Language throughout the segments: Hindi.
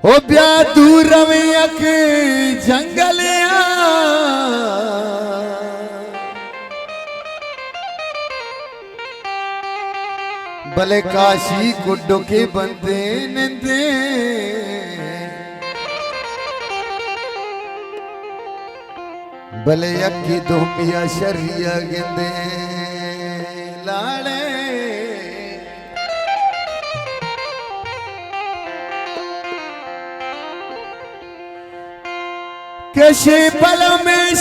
हो ब्या दूर रवियक जंगलिया भले काशी गुड्डो के बंदे नंदे भले अक्की दुमिया शरिया गिंदे लाड़े किसी पल में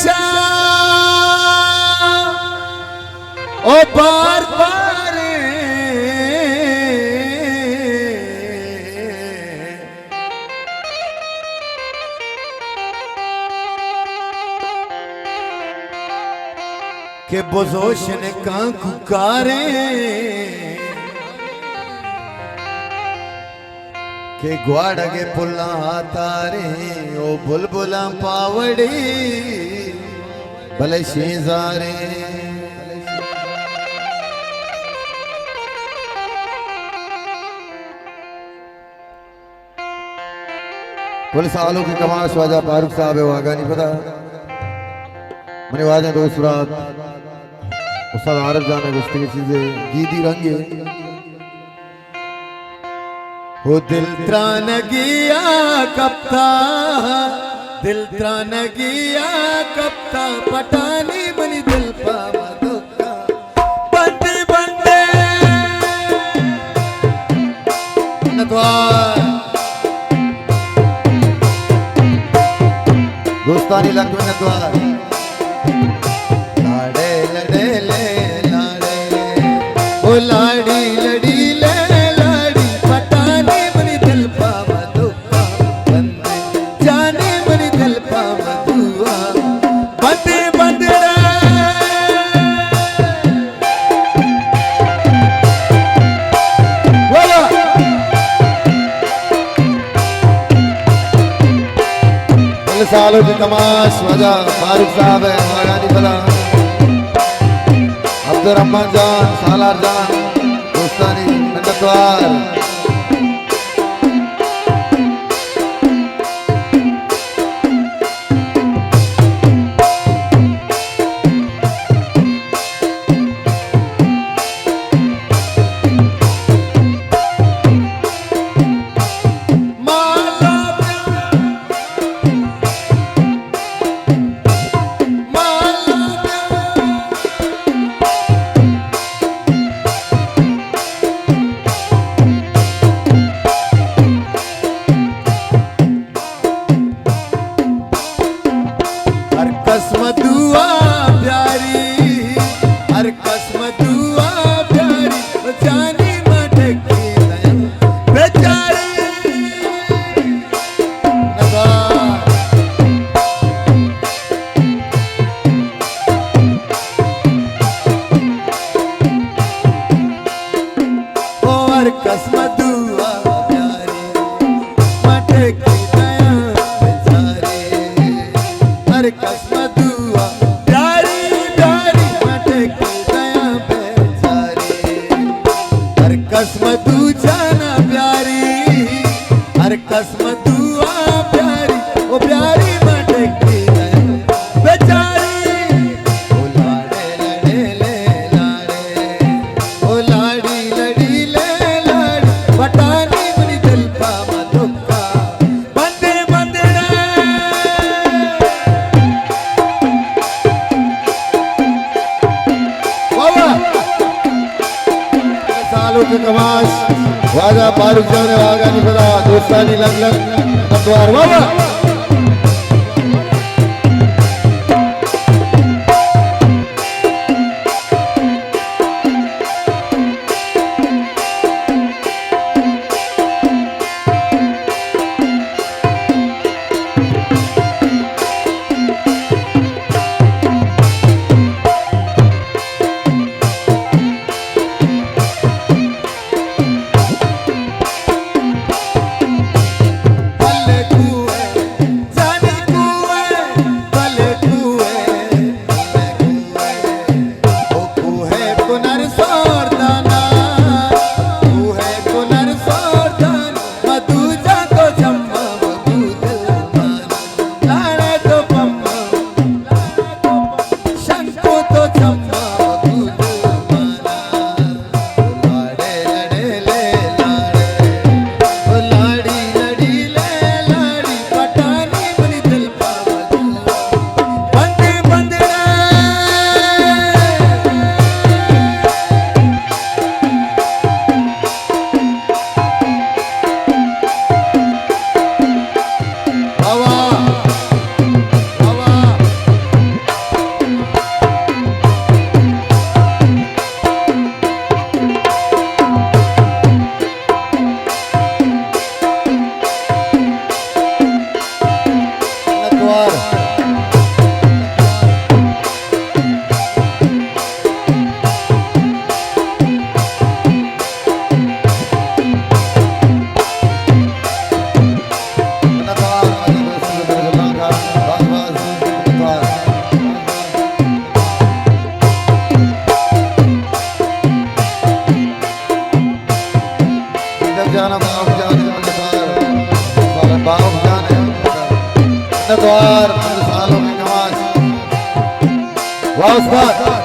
ओ बार बार के बुजोश ने कां कुकारे के ग्वाड़ के पुल्ला तारे ओ बुलबुला पावड़ी भले शेजारे पुलिस वालों की कमाश वाजा फारूक साहब है वागा नहीं पता मने वाजा दोस्त रात उस्ताद आरफ जाने गुस्ती की चीजें गीदी रंगे हो दिल त्रान गया कप्ता दिल त्रान गया कप्ता पटानी बनी दिल पावा दुक्का बंदे बंदे नद्वार दोस्तानी लग में नद्वार लाड़े लड़े ले लाड़े ओ लाड़ी लड़ी ले सालों की कमाश वजह फारूक साहब है वागानी फला अब्दुर्रहमान जान सालार जान दोस्तानी नंदतवार वाजा फारूक जाने वागा नहीं पता दोस्तानी लग लग अखबार वावा बाप जाने द्वार सालों में कमाल वाह उस्ताद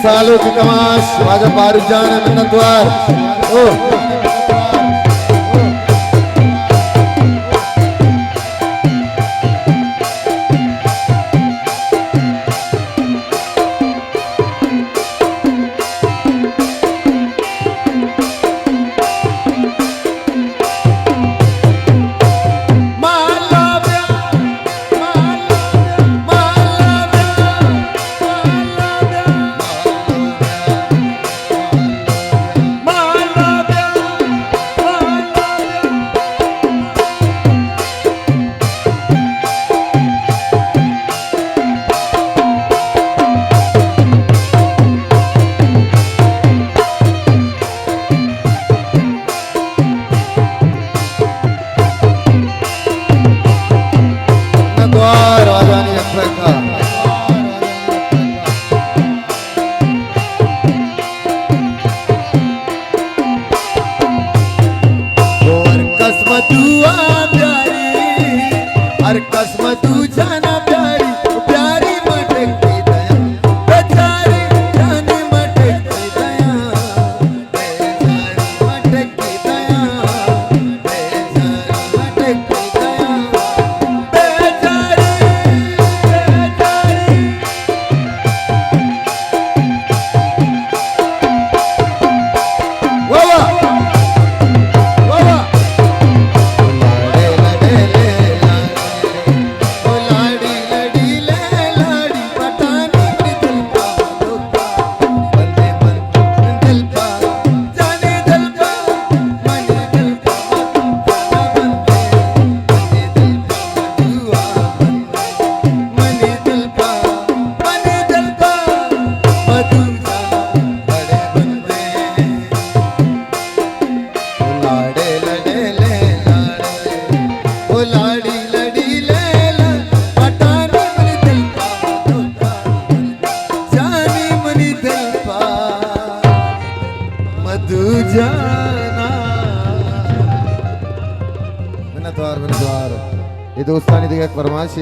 सालों की कमाश ख्वाजा फारूक जान है मिन्नतवार। ओ ये दोस्तानी दिगा फरमाइश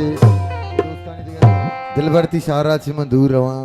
दिल भरती शारा च मंदूर रवा